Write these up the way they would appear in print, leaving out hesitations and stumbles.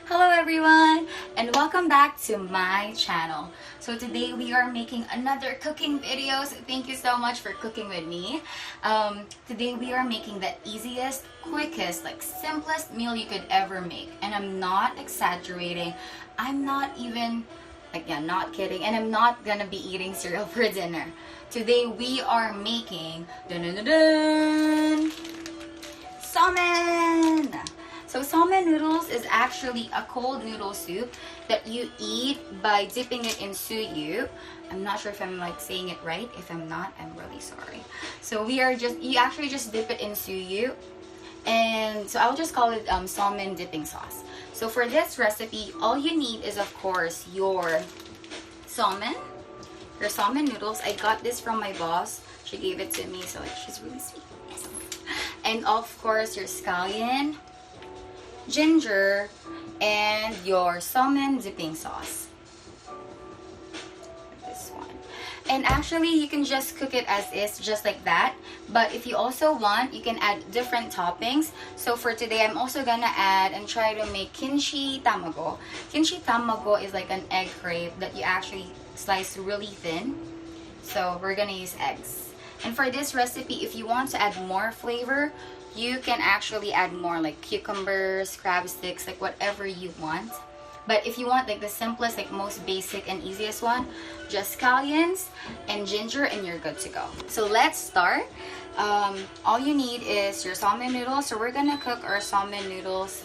Hello everyone and welcome back to my channel. So today we are making another cooking video. So thank you so much for cooking with me. Today we are making the easiest, quickest, simplest meal you could ever make. And I'm not exaggerating. I'm not even, not kidding. And I'm not gonna be eating cereal for dinner. Today we are making Somen! So Somen Noodles is actually a cold noodle soup that you eat by dipping it in Tsuyu. I'm not sure if I'm saying it right. If I'm not, I'm really sorry. So you actually just dip it in Tsuyu. And so I'll just call it Somen dipping sauce. So for this recipe, all you need is of course your Somen noodles. I got this from my boss. She gave it to me, so she's really sweet. Yes. And of course your scallion, ginger, and your Somen dipping sauce. This one. And actually you can just cook it as is, just like that. But if you also want, you can add different toppings. So for today, I'm also gonna add and try to make kimchi tamago. Kimchi tamago is like an egg crepe that you actually slice really thin. So we're gonna use eggs. And for this recipe, if you want to add more flavor, you can actually add more like cucumbers, crab sticks, whatever you want. But if you want the simplest, most basic and easiest one, just scallions and ginger and you're good to go. So let's start. All you need is your Somen noodles. So we're gonna cook our Somen noodles.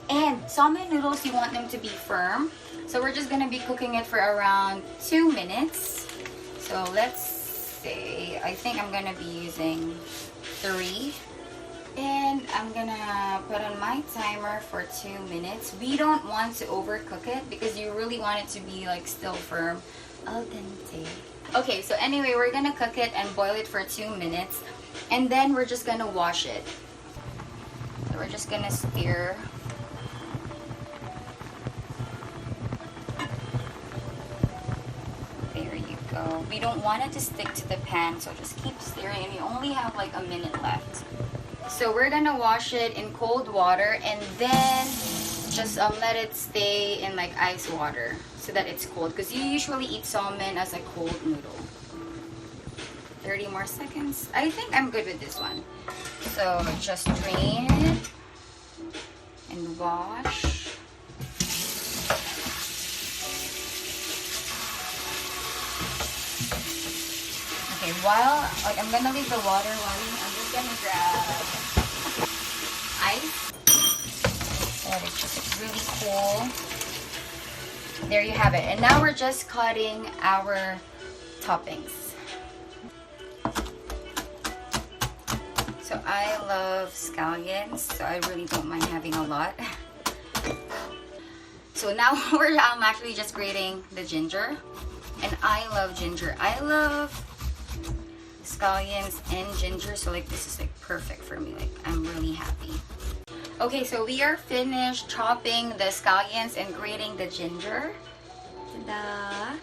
And Somen noodles, you want them to be firm. So we're just gonna be cooking it for around 2 minutes. So let's say, I think I'm gonna be using 3. And I'm gonna put on my timer for 2 minutes. We don't want to overcook it because you really want it to be still firm. Al dente. Okay, so anyway, we're gonna cook it and boil it for 2 minutes. And then we're just gonna wash it. So we're just gonna stir. There you go. We don't want it to stick to the pan, so just keep stirring, and you only have a minute left. So we're gonna wash it in cold water and then just let it stay in ice water so that it's cold, because you usually eat Somen as a cold noodle. 30 more seconds. I think I'm good with this one. So just drain it and wash. Okay, while I'm gonna leave the water running, I'm just gonna grab ice. That is just really cool. There you have it. And now we're just cutting our toppings. So I love scallions, so I really don't mind having a lot. So now I'm actually just grating the ginger. And I love ginger. I love scallions and ginger, so this is perfect for me. I'm really happy. Okay, so we are finished chopping the scallions and grating the ginger. Ta-da!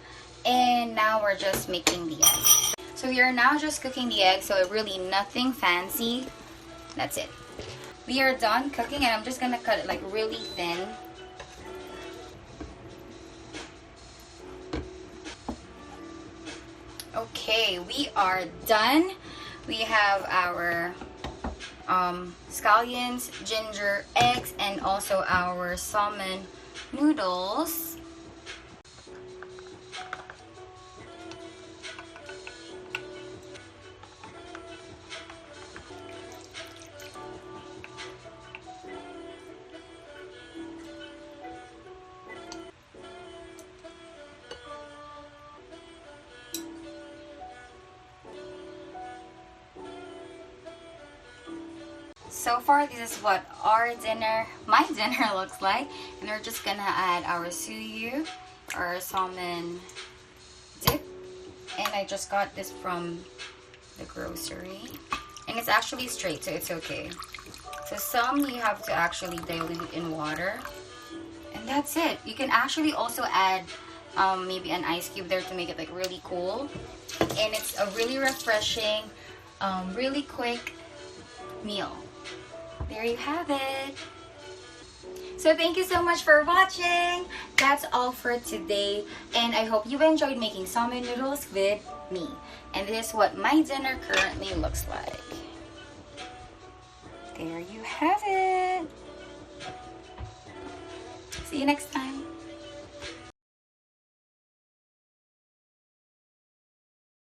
And now we're just making the egg. So we are now just cooking the egg, so really nothing fancy. That's it. We are done cooking, and I'm just gonna cut it really thin. Okay, we are done. We have our scallions, ginger, eggs, and also our Somen noodles. So far, this is what my dinner looks like. And we're just gonna add our Tsuyu, our Somen dip. And I just got this from the grocery. And it's actually straight, so it's okay. So some you have to actually dilute in water. And that's it. You can actually also add maybe an ice cube there to make it really cool. And it's a really refreshing, really quick meal. There you have it. So thank you so much for watching. That's all for today. And I hope you enjoyed making Somen Noodles with me. And this is what my dinner currently looks like. There you have it. See you next time.